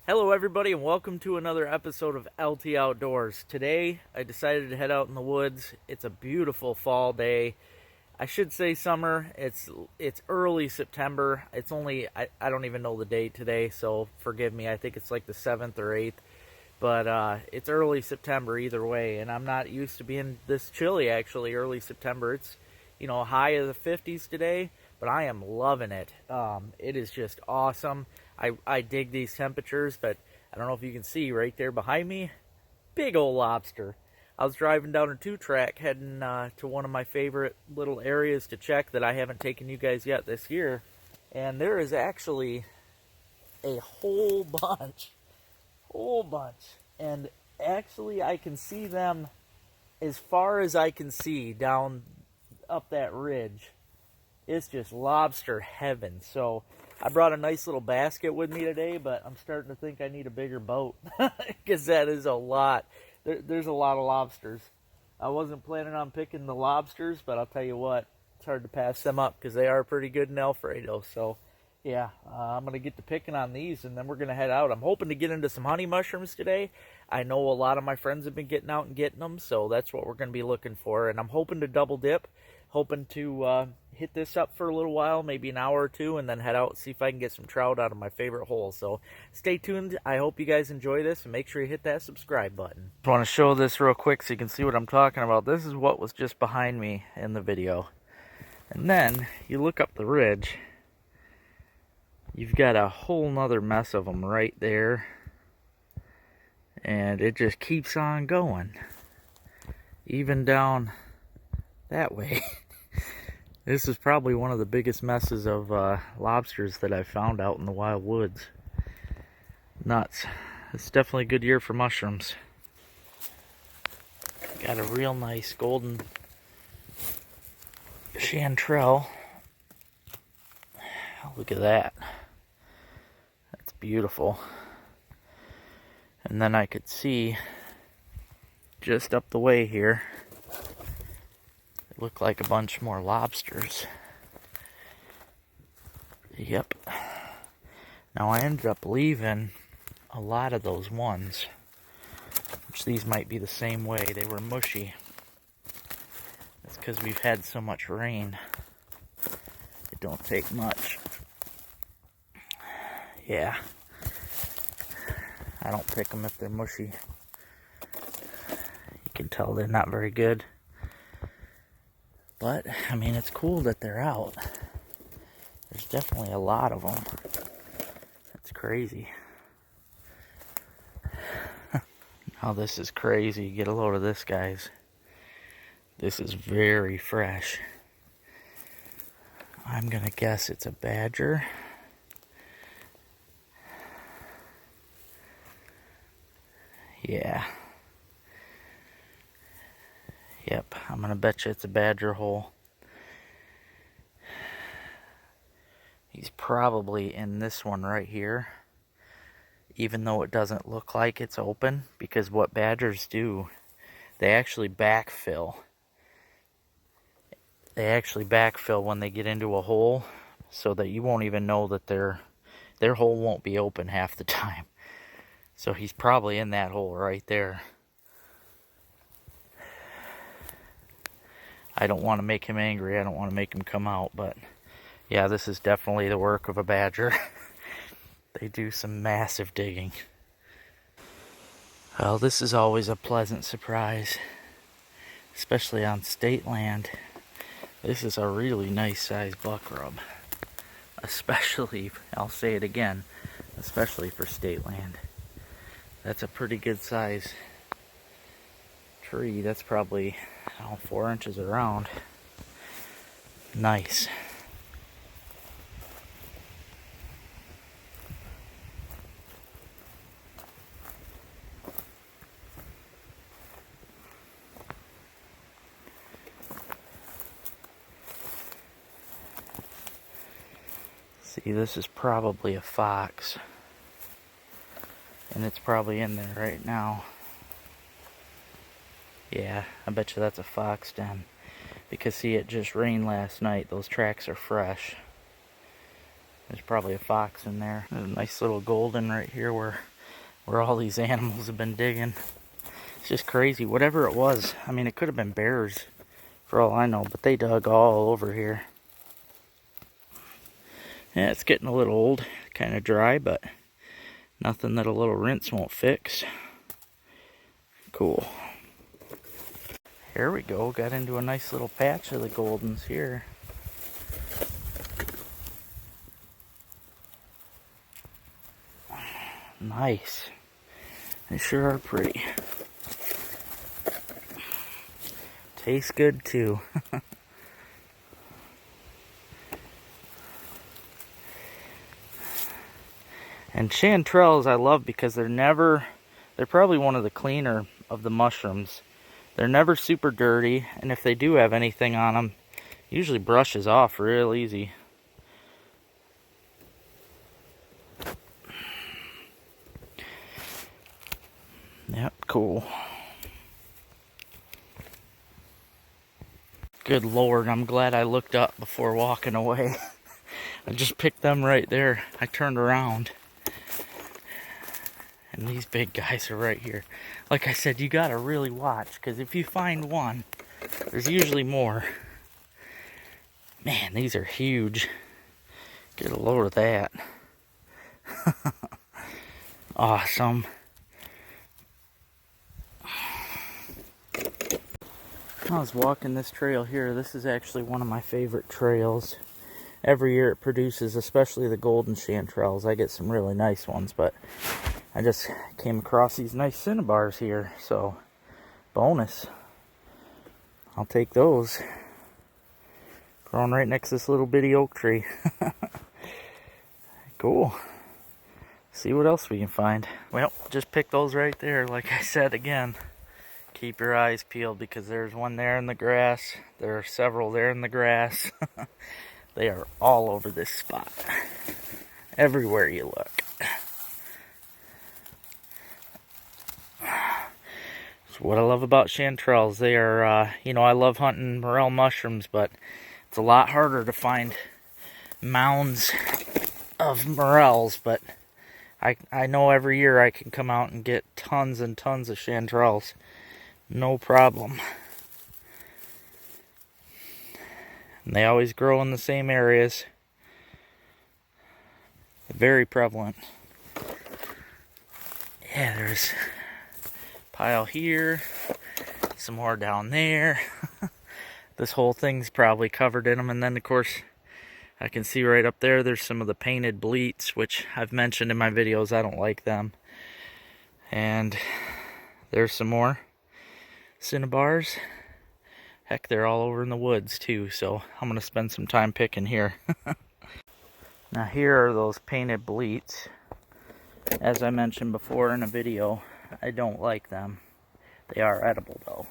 Hello everybody and welcome to another episode of LT Outdoors. Today I decided to head out in the woods. It's a beautiful fall day. I should say summer. It's early September. It's only I don't even know the date today, so forgive me. I think it's like the 7th or 8th. But it's early September either way, and I'm not used to being this chilly actually early September. It's a high of the 50s today, but I am loving it. It is just awesome. I dig these temperatures, but I don't know if you can see right there behind me, big old lobster. I was driving down a 2-track heading to one of my favorite little areas to check that I haven't taken you guys yet this year, and there is actually a whole bunch, and actually I can see them as far as I can see down up that ridge. It's just lobster heaven. So I brought a nice little basket with me today, but I'm starting to think I need a bigger boat because that is a lot. There's a lot of lobsters. I wasn't planning on picking the lobsters, but I'll tell you what, it's hard to pass them up because they are pretty good in Alfredo. So yeah, I'm going to get to picking on these, and then we're going to head out. I'm hoping to get into some honey mushrooms today. I know a lot of my friends have been getting out and getting them, so that's what we're going to be looking for. And I'm hoping to double dip, hoping to hit this up for a little while, maybe an hour or two, and then head out and see if I can get some trout out of my favorite hole. So stay tuned. I hope you guys enjoy this, and make sure you hit that subscribe button. I want to show this real quick so you can see what I'm talking about. This is what was just behind me in the video. And then you look up the ridge. You've got a whole nother mess of them right there. And it just keeps on going. Even down that way. This is probably one of the biggest messes of lobsters that I've found out in the wild woods. Nuts. It's definitely a good year for mushrooms. Got a real nice golden chanterelle. Look at that. That's beautiful. And then I could see just up the way here, it looked like a bunch more lobsters. Yep. Now I ended up leaving a lot of those ones, which these might be the same way. They were mushy. That's because we've had so much rain. It don't take much. Yeah. I don't pick them if they're mushy. You can tell they're not very good. But, I mean, it's cool that they're out. There's definitely a lot of them. That's crazy. Oh, this is crazy. Get a load of this, guys. This is very fresh. I'm gonna guess it's a badger. Yeah. Yep, I'm gonna bet you it's a badger hole. He's probably in this one right here, even though it doesn't look like it's open, because what badgers do, they actually backfill. They actually backfill when they get into a hole, so that you won't even know that their hole won't be open half the time. So he's probably in that hole right there. I don't want to make him angry. I don't want to make him come out, but yeah, this is definitely the work of a badger. They do some massive digging. Well, this is always a pleasant surprise, especially on state land. This is a really nice sized buck rub. Especially, I'll say it again, especially for state land. That's a pretty good size tree. That's probably 4 inches around. Nice. See, this is probably a fox. And it's probably in there right now. Yeah, I bet you that's a fox den. Because see, it just rained last night. Those tracks are fresh. There's probably a fox in there. There's a nice little golden right here where where all these animals have been digging. It's just crazy. Whatever it was, I mean, it could have been bears for all I know, but they dug all over here. Yeah, it's getting a little old, kind of dry, but nothing that a little rinse won't fix. Cool. Here we go. Got into a nice little patch of the goldens here. Nice. They sure are pretty. Tastes good too. And chanterelles I love because they're probably one of the cleaner of the mushrooms. They're never super dirty, and if they do have anything on them, it usually brushes off real easy. Yep, cool. Good Lord, I'm glad I looked up before walking away. I just picked them right there. I turned around. And these big guys are right here. Like I said, you gotta really watch, because if you find one, there's usually more. Man, these are huge. Get a load of that. Awesome. I was walking this trail here. This is actually one of my favorite trails. Every year it produces, especially the golden chanterelles. I get some really nice ones, but I just came across these nice cinnabars here, so bonus. I'll take those. Growing right next to this little bitty oak tree. Cool. See what else we can find. Well, just pick those right there. Like I said again, keep your eyes peeled because there's one there in the grass. There are several there in the grass. They are all over this spot. Everywhere you look. That's what I love about chanterelles. They are, I love hunting morel mushrooms, but it's a lot harder to find mounds of morels. But I know every year I can come out and get tons and tons of chanterelles. No problem. And they always grow in the same areas. Very prevalent. Yeah, there's a pile here. Some more down there. This whole thing's probably covered in them. And then, of course, I can see right up there, there's some of the painted bleats, which I've mentioned in my videos. I don't like them. And there's some more cinnabars. Heck, they're all over in the woods too, so I'm going to spend some time picking here. Now here are those painted bleats. As I mentioned before in a video, I don't like them. They are edible though.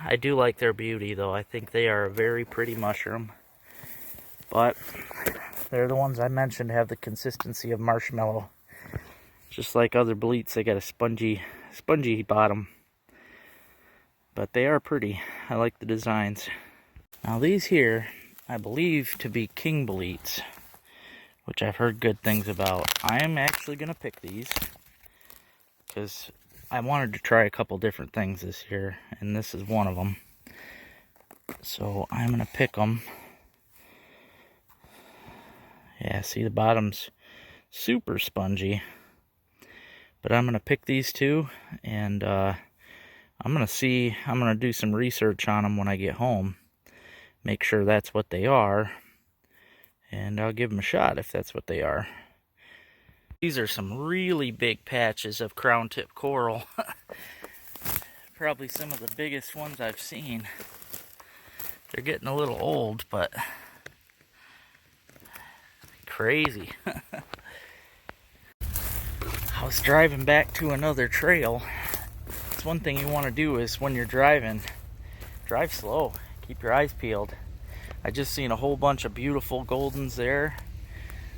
I do like their beauty though. I think they are a very pretty mushroom. But they're the ones I mentioned have the consistency of marshmallow. Just like other bleats, they got a spongy bottom. But they are pretty. I like the designs. Now these here, I believe to be king bleats, which I've heard good things about. I am actually going to pick these because I wanted to try a couple different things this year, and this is one of them. So I'm going to pick them. Yeah, see the bottom's super spongy. But I'm going to pick these two, and I'm going to do some research on them when I get home. Make sure that's what they are. And I'll give them a shot if that's what they are. These are some really big patches of crown tip coral. Probably some of the biggest ones I've seen. They're getting a little old, but crazy. I was driving back to another trail. It's one thing you want to do is when you're driving, drive slow. Keep your eyes peeled. I just seen a whole bunch of beautiful goldens there.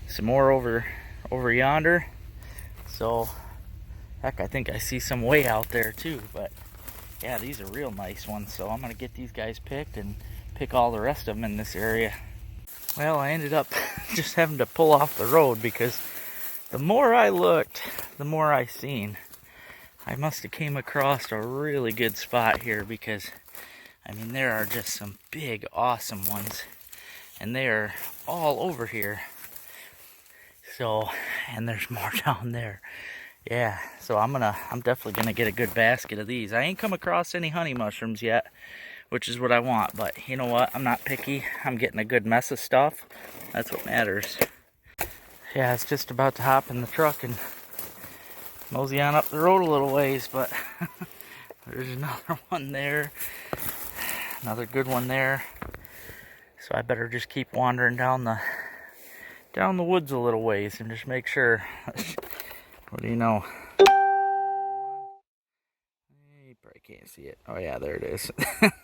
Some more over yonder. So, heck, I think I see some way out there too. But yeah, these are real nice ones. So I'm going to get these guys picked and pick all the rest of them in this area. Well, I ended up just having to pull off the road because the more I looked, the more I seen, I must have came across a really good spot here, because I mean, there are just some big, awesome ones, and they are all over here. So, and there's more down there. Yeah, so I'm definitely gonna get a good basket of these. I ain't come across any honey mushrooms yet, which is what I want, but you know what? I'm not picky. I'm getting a good mess of stuff. That's what matters. Yeah, it's just about to hop in the truck and mosey on up the road a little ways, but there's another one there. Another good one there. So I better just keep wandering down the woods a little ways and just make sure. What do you know? You probably can't see it. Oh yeah, there it is.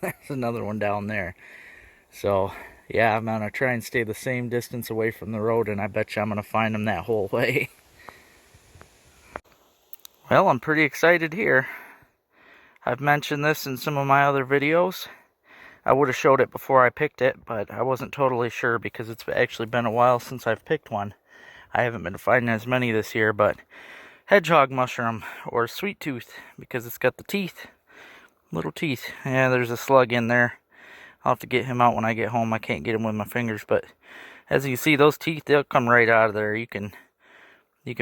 There's another one down there. So yeah, I'm gonna try and stay the same distance away from the road, and I bet you I'm gonna find them that whole way. Well, I'm pretty excited here. I've mentioned this in some of my other videos. I would have showed it before I picked it, but I wasn't totally sure because it's actually been a while since I've picked one. I haven't been finding as many this year, but hedgehog mushroom, or sweet tooth, because it's got the teeth, little teeth. Yeah, there's a slug in there. I'll have to get him out when I get home. I can't get him with my fingers, but as you see, those teeth, they'll come right out of there. You can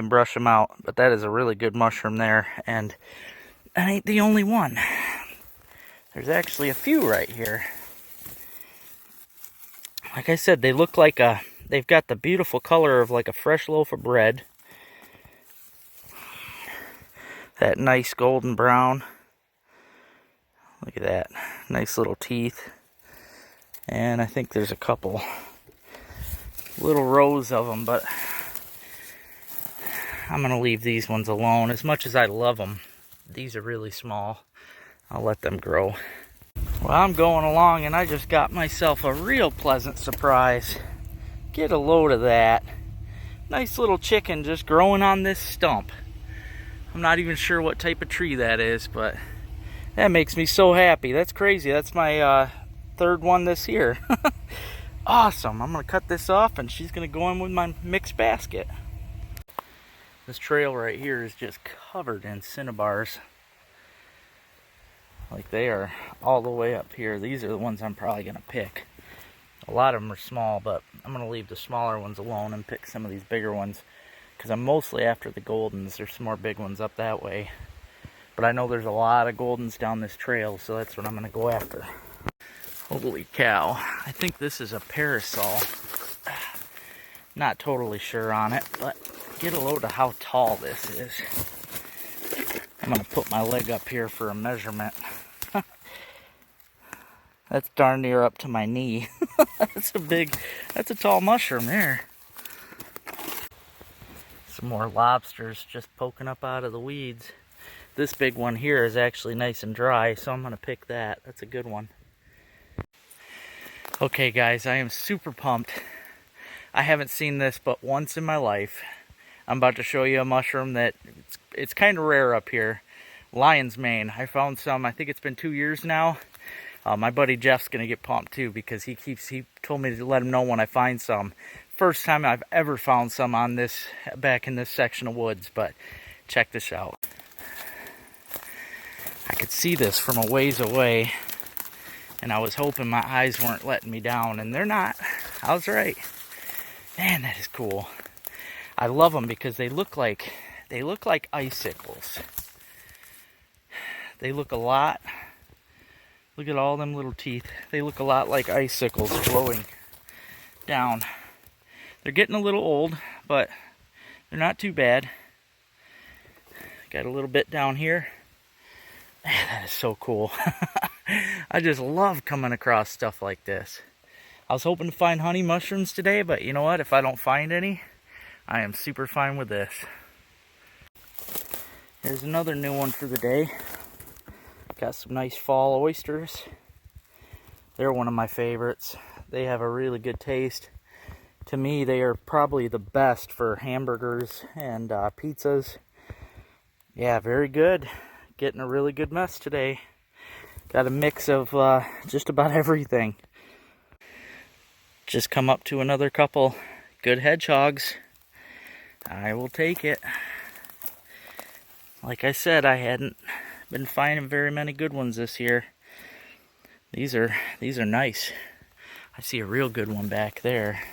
brush them out, but that is a really good mushroom there, and that ain't the only one. There's actually a few right here. Like I said, they look like they've got the beautiful color of like a fresh loaf of bread. That nice golden brown. Look at that. Nice little teeth. And I think there's a couple little rows of them, but I'm going to leave these ones alone. As much as I love them, these are really small. I'll let them grow. Well, I'm going along and I just got myself a real pleasant surprise. Get a load of that. Nice little chicken just growing on this stump. I'm not even sure what type of tree that is, but that makes me so happy. That's crazy. That's my third one this year. Awesome. I'm going to cut this off and she's going to go in with my mixed basket. This trail right here is just covered in cinnabars. Like, they are all the way up here. These are the ones I'm probably going to pick. A lot of them are small, but I'm going to leave the smaller ones alone and pick some of these bigger ones, because I'm mostly after the goldens. There's some more big ones up that way. But I know there's a lot of goldens down this trail, so that's what I'm going to go after. Holy cow. I think this is a parasol. Not totally sure on it, but get a load of how tall this is. I'm going to put my leg up here for a measurement. That's darn near up to my knee. That's a tall mushroom there. Some more lobsters just poking up out of the weeds. This big one here is actually nice and dry, so I'm going to pick that. That's a good one. Okay guys, I am super pumped. I haven't seen this but once in my life. I'm about to show you a mushroom that it's kind of rare up here. Lion's mane. I found some, I think it's been 2 years now. My buddy Jeff's going to get pumped too, because he told me to let him know when I find some. First time I've ever found some on this, back in this section of woods, but check this out. I could see this from a ways away, and I was hoping my eyes weren't letting me down, and they're not. I was right. Man, that is cool. I love them because they look like icicles. They look a lot. Look at all them little teeth. They look a lot like icicles flowing down. They're getting a little old, but they're not too bad. Got a little bit down here. Man, that is so cool. I just love coming across stuff like this. I was hoping to find honey mushrooms today, but you know what? If I don't find any, I am super fine with this. Here's another new one for the day. Got some nice fall oysters. They're one of my favorites. They have a really good taste. To me, they are probably the best for hamburgers and pizzas. Yeah, very good. Getting a really good mess today. Got a mix of just about everything. Just come up to another couple good hedgehogs. I will take it. Like I said, I hadn't been finding very many good ones this year. These are nice. I see a real good one back there.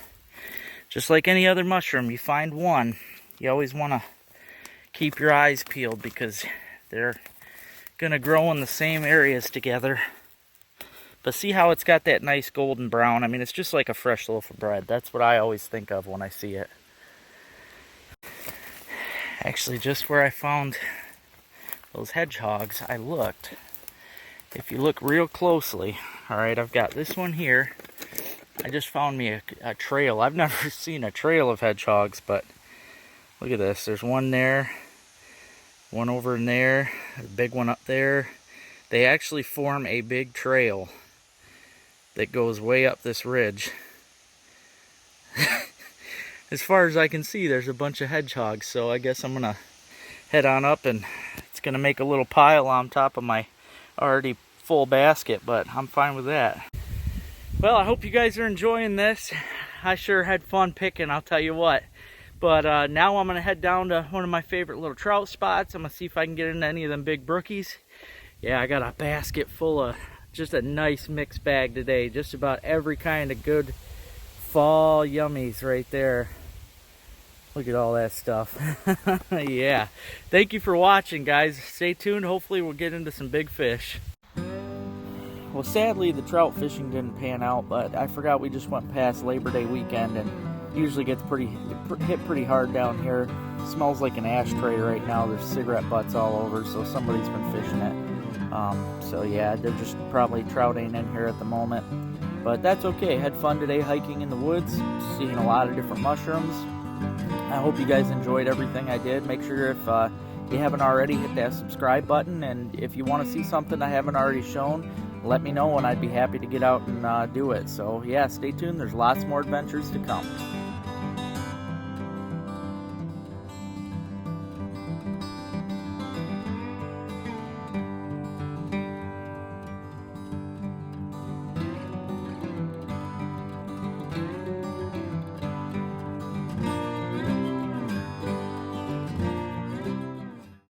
Just like any other mushroom, you find one, you always want to keep your eyes peeled because they're gonna grow in the same areas together. But see how it's got that nice golden brown? I mean, it's just like a fresh loaf of bread. That's what I always think of when I see it. Actually, just where I found those hedgehogs, I looked. If you look real closely, all right, I've got this one here. I just found me a trail. I've never seen a trail of hedgehogs, but look at this. There's one there, one over in there, a big one up there. They actually form a big trail that goes way up this ridge. As far as I can see, there's a bunch of hedgehogs, so I guess I'm gonna head on up, and it's gonna make a little pile on top of my already full basket, but I'm fine with that. Well, I hope you guys are enjoying this. I sure had fun picking, I'll tell you what. But now I'm gonna head down to one of my favorite little trout spots. I'm gonna see if I can get into any of them big brookies. Yeah, I got a basket full of just a nice mixed bag today. Just about every kind of good fall yummies right there. Look at all that stuff. Yeah. Thank you for watching, guys. Stay tuned. Hopefully we'll get into some big fish. Well, sadly, the trout fishing didn't pan out, but I forgot we just went past Labor Day weekend, and usually gets hit pretty hard down here. It smells like an ashtray right now. There's cigarette butts all over, so somebody's been fishing it. So yeah, they're just probably trout ain't in here at the moment. But that's okay. Had fun today hiking in the woods, seeing a lot of different mushrooms. I hope you guys enjoyed everything I did. Make sure if you haven't already, hit that subscribe button. And if you want to see something I haven't already shown, let me know and I'd be happy to get out and do it. So yeah, stay tuned. There's lots more adventures to come.